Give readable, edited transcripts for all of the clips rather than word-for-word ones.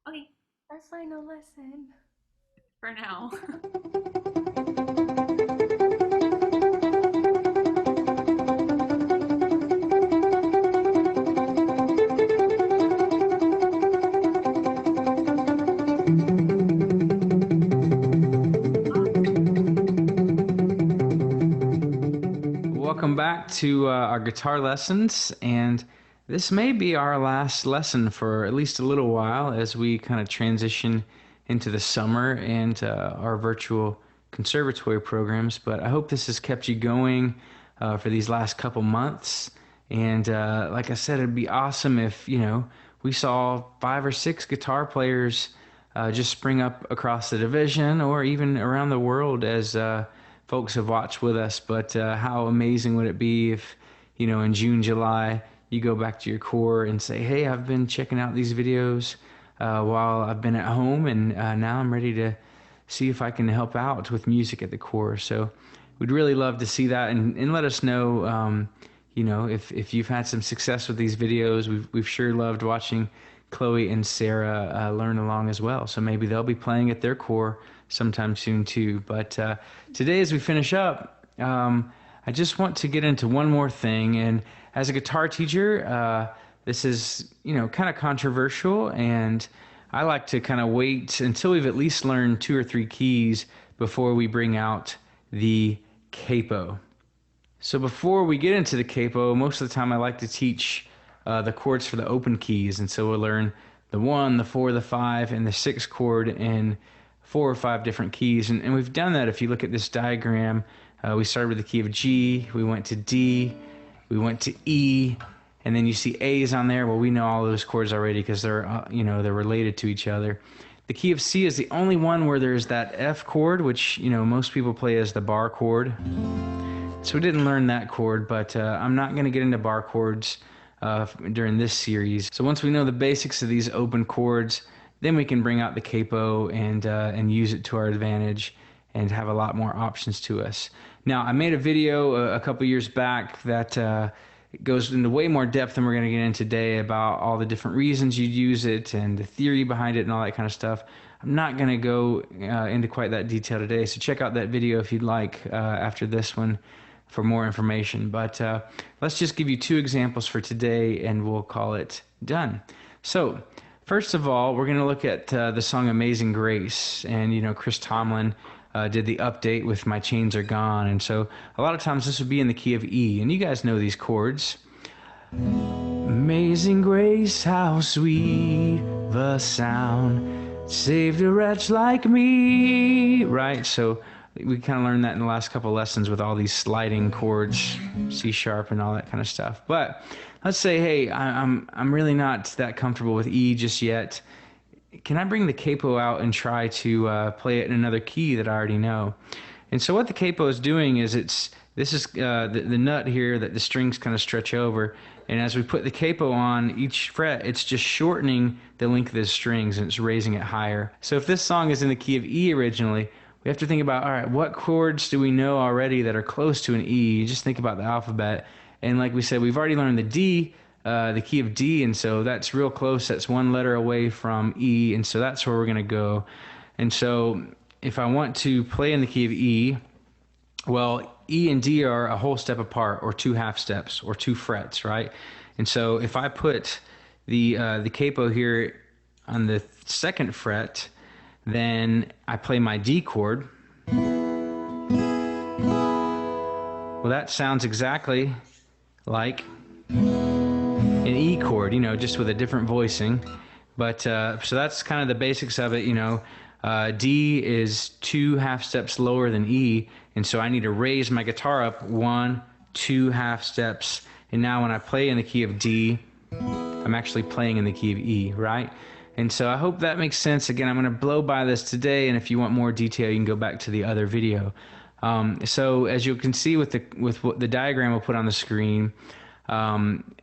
Okay, That's final lesson. for now. Welcome back to our guitar lessons, and this may be our last lesson for at least a little while as we kind of transition into the summer and our virtual conservatory programs. But I hope this has kept you going for these last couple months. And like I said, it'd be awesome if, we saw 5 or 6 guitar players just spring up across the division or even around the world as folks have watched with us. But how amazing would it be if, in June, July, you go back to your core and say, hey, I've been checking out these videos while I've been at home, and now I'm ready to see if I can help out with music at the core. So we'd really love to see that, and let us know, if you've had some success with these videos. We've sure loved watching Chloe and Sarah learn along as well. So maybe they'll be playing at their core sometime soon too. But today, as we finish up, I just want to get into one more thing. And as a guitar teacher, this is, kind of controversial, and I like to kind of wait until we've at least learned 2 or 3 keys before we bring out the capo. So before we get into the capo, most of the time I like to teach the chords for the open keys. And so we'll learn the 1, the 4, the 5, and the 6 chord in 4 or 5 different keys. And we've done that. If you look at this diagram, we started with the key of G, we went to D, we went to E, and then you see A's on there. Well, we know all those chords already because they're, they're related to each other. The key of C is the only one where there's that F chord, which, most people play as the bar chord. So we didn't learn that chord, but I'm not going to get into bar chords during this series. So once we know the basics of these open chords, then we can bring out the capo and use it to our advantage and have a lot more options to us. Now, I made a video a couple years back that goes into way more depth than we're going to get in today about all the different reasons you'd use it and the theory behind it and all that kind of stuff. I'm not going to go into quite that detail today, so check out that video if you'd like after this one for more information. But let's just give you 2 examples for today, and we'll call it done. So first of all, we're going to look at the song Amazing Grace. And, Chris Tomlin did the update with My Chains Are Gone. And so a lot of times this would be in the key of E. And you guys know these chords. Amazing grace, how sweet the sound, saved a wretch like me. Right? So we kind of learned that in the last couple lessons with all these sliding chords, C sharp and all that kind of stuff. But let's say, hey, I'm really not that comfortable with E just yet. Can I bring the capo out and try to play it in another key that I already know? And so what the capo is doing is this is the nut here that the strings kind of stretch over. And as we put the capo on each fret, it's just shortening the length of the strings, and it's raising it higher. So if this song is in the key of E originally, we have to think about, all right, what chords do we know already that are close to an E? Just think about the alphabet. And like we said, we've already learned the D, the key of D, and so that's real close. That's 1 letter away from E, and so that's where we're going to go. And so if I want to play in the key of E, well, E and D are a whole step apart, or 2 half steps, or 2 frets, right? And so if I put the capo here on the 2nd fret, then I play my D chord. Well, that sounds exactly like an E chord, just with a different voicing. But so that's kind of the basics of it. D is 2 half steps lower than E, and so I need to raise my guitar up 1, 2 half steps. And now when I play in the key of D, I'm actually playing in the key of E, right? And so I hope that makes sense. Again, I'm going to blow by this today, and if you want more detail, you can go back to the other video. So as you can see with what the diagram we'll put on the screen,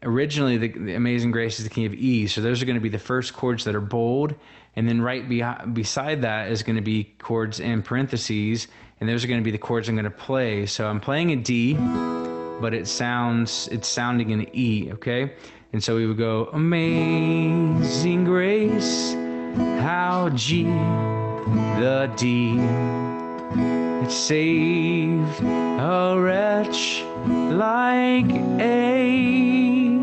originally the Amazing Grace is the key of E, so those are going to be the first chords that are bold, and then right beside that is going to be chords in parentheses, and those are going to be the chords I'm going to play. So I'm playing a D, but it's sounding in E, okay? And so we would go, Amazing Grace, how G, the D, it saved a wretch like A.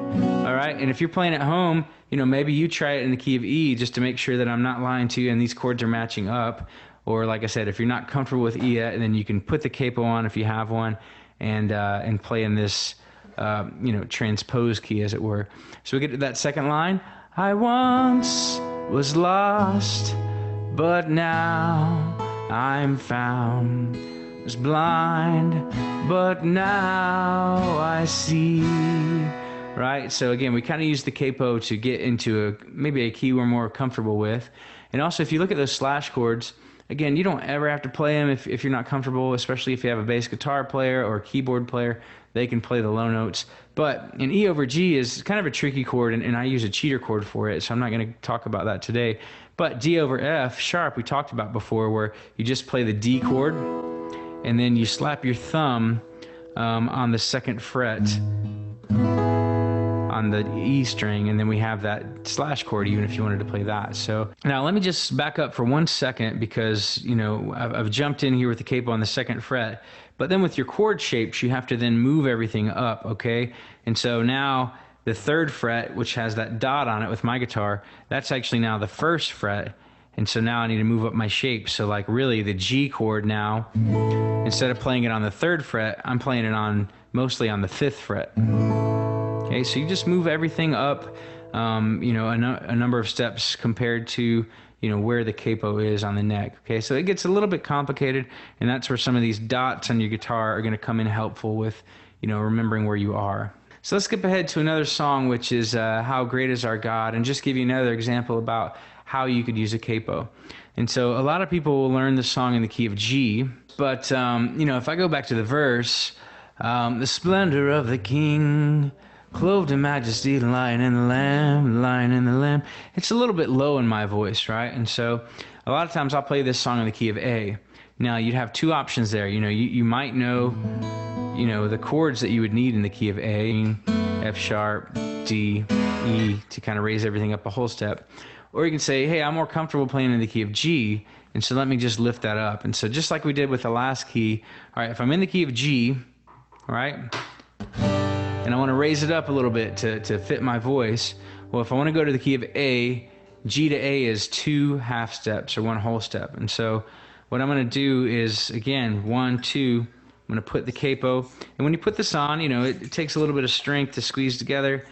All right, and if you're playing at home, you know, maybe you try it in the key of E just to make sure that I'm not lying to you and these chords are matching up. Or like I said, if you're not comfortable with E yet, then you can put the capo on if you have one and play in this, you know, transpose key, as it were. So we get to that second line. I once was lost, but now I'm found. Was blind, but now I see. Right? So again, we kind of use the capo to get into maybe a key we're more comfortable with. And also, if you look at those slash chords, again, you don't ever have to play them if you're not comfortable, especially if you have a bass guitar player or a keyboard player. They can play the low notes. But an E over G is kind of a tricky chord, and I use a cheater chord for it, so I'm not going to talk about that today. But D over F sharp, we talked about before, where you just play the D chord, and then you slap your thumb on the second fret on the E string, and then we have that slash chord even if you wanted to play that. So now let me just back up for 1 second, because you know I've jumped in here with the capo on the second fret, but then with your chord shapes you have to then move everything up, okay? And so now the third fret, which has that dot on it with my guitar, that's actually now the first fret, and so now I need to move up my shape. So like really the G chord now, instead of playing it on the third fret, I'm playing it on mostly on the fifth fret. Okay, so you just move everything up, you know, a number of steps compared to, you know, where the capo is on the neck. Okay, so it gets a little bit complicated, and that's where some of these dots on your guitar are going to come in helpful with, you know, remembering where you are. So let's skip ahead to another song, which is How Great Is Our God, and just give you another example about how you could use a capo. And so a lot of people will learn the song in the key of G, but, you know, if I go back to the verse, the splendor of the King, clothed in majesty, the Lion and the Lamb, the Lion and the Lamb. It's a little bit low in my voice, right? And so a lot of times I'll play this song in the key of A. Now you'd have two options there. You know, you might know, you know, the chords that you would need in the key of A, F sharp, D, E, to kind of raise everything up a whole step. Or you can say, hey, I'm more comfortable playing in the key of G, and so let me just lift that up. And so just like we did with the last key, all right, if I'm in the key of G, all right, and I want to raise it up a little bit to fit my voice, well, if I want to go to the key of A, G to A is 2 half steps or 1 whole step. And so what I'm going to do is, again, 1, 2, I'm going to put the capo. And when you put this on, you know, it takes a little bit of strength to squeeze together.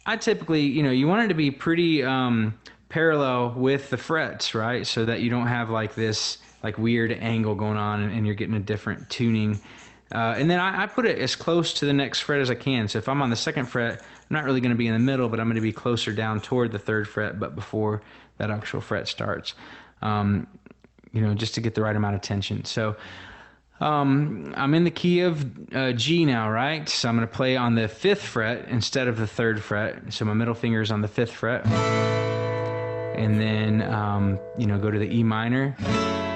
I typically, you know, you want it to be pretty parallel with the frets, right? So that you don't have like this like weird angle going on and you're getting a different tuning. And then I put it as close to the next fret as I can. So if I'm on the second fret, I'm not really going to be in the middle, but I'm going to be closer down toward the third fret, but before that actual fret starts, you know, just to get the right amount of tension. So I'm in the key of G now, right? So I'm going to play on the 5th fret instead of the 3rd fret. So my middle finger is on the 5th fret. And then, you know, go to the E minor.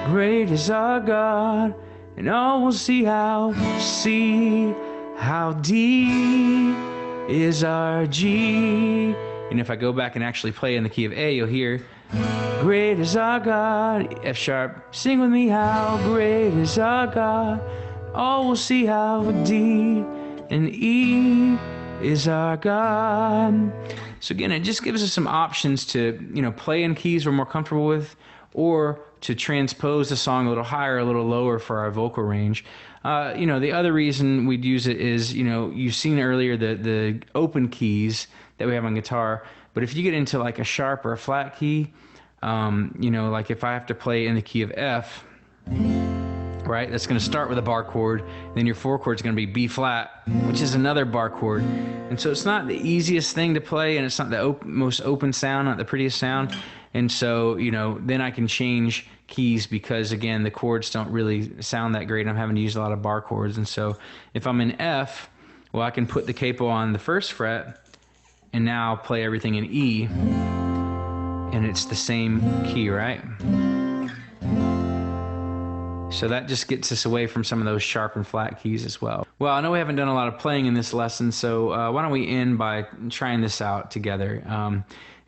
Great is our God. And all will see how D is our G. And if I go back and actually play in the key of A, you'll hear, great is our God, F sharp, sing with me, how great is our God. All will see how D and E is our God. So again, it just gives us some options to, you know, play in keys we're more comfortable with, or to transpose the song a little higher, a little lower for our vocal range. You know, the other reason we'd use it is, you know, you've seen earlier the open keys that we have on guitar, but if you get into like a sharp or a flat key, you know, like if I have to play in the key of F, right, that's going to start with a bar chord, and then your 4 chord is going to be B flat, which is another bar chord. And so it's not the easiest thing to play, and it's not the most open sound, not the prettiest sound. And so, you know, then I can change keys because, again, the chords don't really sound that great. I'm having to use a lot of bar chords. And so if I'm in F, well, I can put the capo on the 1st fret and now play everything in E, and it's the same key, right? So that just gets us away from some of those sharp and flat keys as well. Well, I know we haven't done a lot of playing in this lesson, so why don't we end by trying this out together.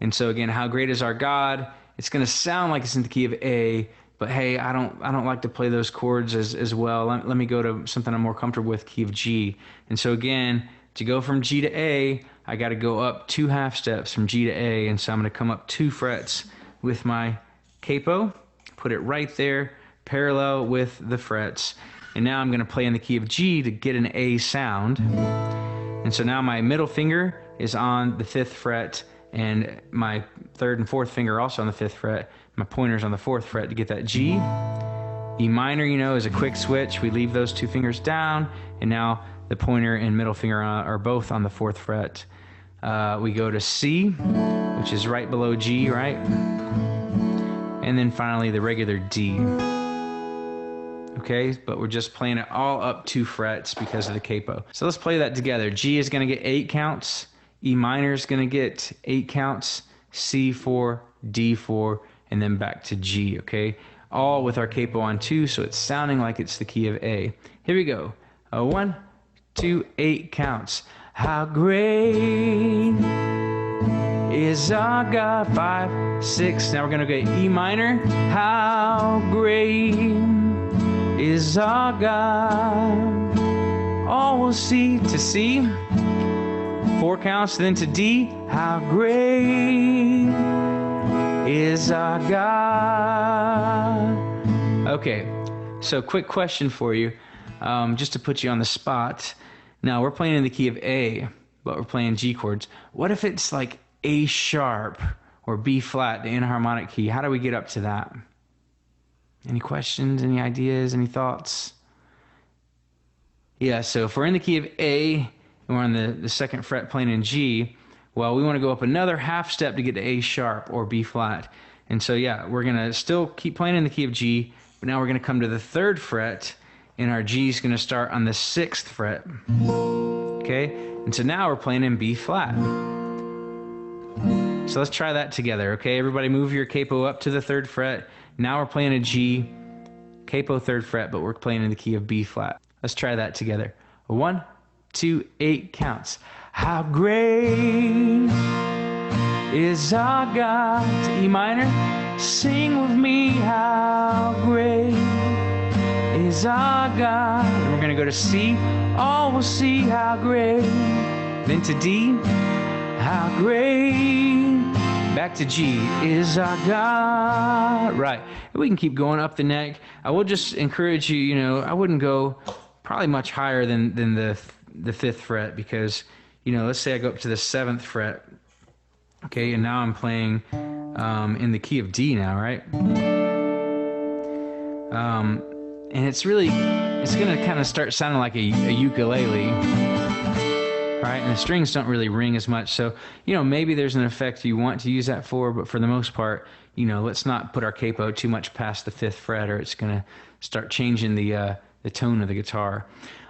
And so again, how great is our God? it's going to sound like it's in the key of A, but hey, I don't like to play those chords as well. Let me go to something I'm more comfortable with, key of G. And so again, to go from G to A, I got to go up 2 half steps from G to A, and so I'm going to come up 2 frets with my capo, put it right there, parallel with the frets. And now I'm going to play in the key of G to get an A sound. And so now my middle finger is on the 5th fret, and my 3rd and 4th finger also on the 5th fret. My pointer's on the 4th fret to get that G. E minor, you know, is a quick switch. We leave those 2 fingers down, and now the pointer and middle finger are both on the 4th fret. We go to C, which is right below G, right? And then finally the regular D. Okay, but we're just playing it all up 2 frets because of the capo. So let's play that together. G is going to get 8 counts. E minor is going to get 8 counts. C4, D4, and then back to G, okay? All with our capo on 2, so it's sounding like it's the key of A. Here we go. 1, 2, 8 counts. How great is our God. 5, 6. Now we're going to go E minor. How great is our God. All we'll see to C. 4 counts, then to D. How great is our God. Okay, so quick question for you, just to put you on the spot. Now we're playing in the key of A, but we're playing G chords. What if it's like A sharp or B flat, the enharmonic key? How do we get up to that? Any questions, any ideas, any thoughts? Yeah, so if we're in the key of A and we're on the 2nd fret playing in G, well, we want to go up another half step to get to A sharp or B flat. And so yeah, we're going to still keep playing in the key of G, but now we're going to come to the 3rd fret, and our G is going to start on the 6th fret. Okay? And so now we're playing in B flat. So let's try that together, okay? Everybody move your capo up to the 3rd fret. Now we're playing a G, capo 3rd fret, but we're playing in the key of B flat. Let's try that together. 1, 2, 8 counts. How great is our God. To E minor. Sing with me, how great is our God. And we're going to go to C. All will see how great. Then to D. How great. Back to G is our God. Right. We can keep going up the neck. I will just encourage you, you know, I wouldn't go probably much higher than the 5th fret, because, you know, let's say I go up to the 7th fret. Okay, and now I'm playing in the key of D now, right? And it's going to kind of start sounding like a ukulele, right? And the strings don't really ring as much. So, you know, maybe there's an effect you want to use that for, but for the most part, you know, let's not put our capo too much past the 5th fret, or it's going to start changing the tone of the guitar.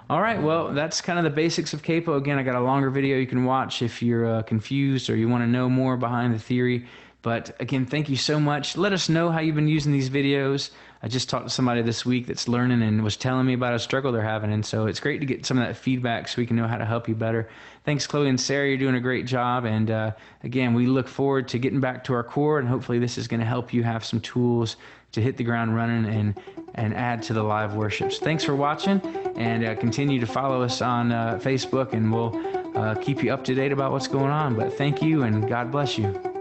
All right, well, that's kind of the basics of capo. Again, I got a longer video you can watch if you're confused or you want to know more behind the theory. But again, thank you so much. Let us know how you've been using these videos. I just talked to somebody this week that's learning and was telling me about a struggle they're having, and so it's great to get some of that feedback so we can know how to help you better. Thanks, Chloe and Sarah. You're doing a great job, and again, we look forward to getting back to our core, and hopefully this is going to help you have some tools to hit the ground running and add to the live worships. Thanks for watching, and continue to follow us on Facebook, and we'll keep you up to date about what's going on. But thank you, and God bless you.